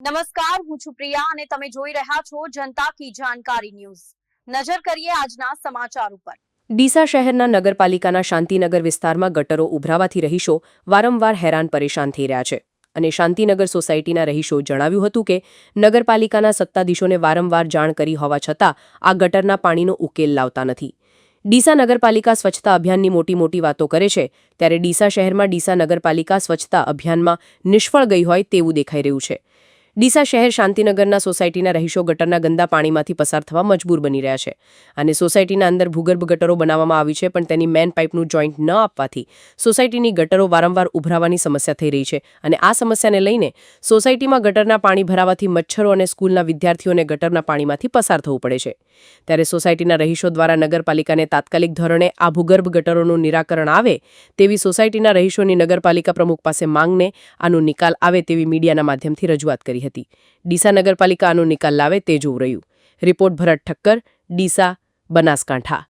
નમસ્કાર, હું છું પ્રિયા અને તમે જોઈ રહ્યા છો જનતા કી જાણકારી ન્યૂઝ। નજર કરીએ આજના સમાચાર ઉપર। ડીસા શહેરના નગરપાલિકાના શાંતિનગર વિસ્તારમાં ગટરો ઉભરાવાથી રહીશો વારંવાર હેરાન પરેશાન થઈ રહ્યા છે અને શાંતિનગર સોસાયટીના રહીશો જણાવ્યું હતું કે નગરપાલિકાના સત્તાધીશોને વારંવાર જાણ કરી હોવા છતાં આ ગટરના પાણીનો ઉકેલ લાવતા નથી। ડીસા નગરપાલિકા સ્વચ્છતા અભિયાનની મોટી વાતો કરે છે ત્યારે ડીસા શહેરમાં ડીસા નગરપાલિકા સ્વચ્છતા અભિયાનમાં નિષ્ફળ ગઈ હોય તેવું દેખાઈ રહ્યું છે। ડીસા શહેર શાંતિનગરના સોસાયટીના રહીશો ગટરના ગંદા પાણીમાંથી પસાર થવા મજબૂર બની રહ્યા છે અને સોસાયટીના અંદર ભૂગર્ભ ગટરો બનાવવામાં આવી છે પણ તેની મેન પાઇપનું જોઈન્ટ ન આપવાથી સોસાયટીની ગટરો વારંવાર ઉભરાવાની સમસ્યા થઈ રહી છે અને આ સમસ્યાને લઈને સોસાયટીમાં ગટરના પાણી ભરાવાથી મચ્છરો અને સ્કૂલના વિદ્યાર્થીઓને ગટરના પાણીમાંથી પસાર થવું પડે છે। ત્યારે સોસાયટીના રહીશો દ્વારા નગરપાલિકાને તાત્કાલિક ધોરણે આ ભૂગર્ભ ગટરોનું નિરાકરણ આવે તેવી સોસાયટીના રહીશોની નગરપાલિકા પ્રમુખ પાસે માંગને આનો નિકાલ આવે તેવી મીડિયાના માધ્યમથી રજૂઆત કરી હતી। ડીસા નગરપાલિકા આનો નિકાલ લાવે તે જોવું રહ્યું। રિપોર્ટ ભરત ઠક્કર, ડીસા, બનાસકાંઠા।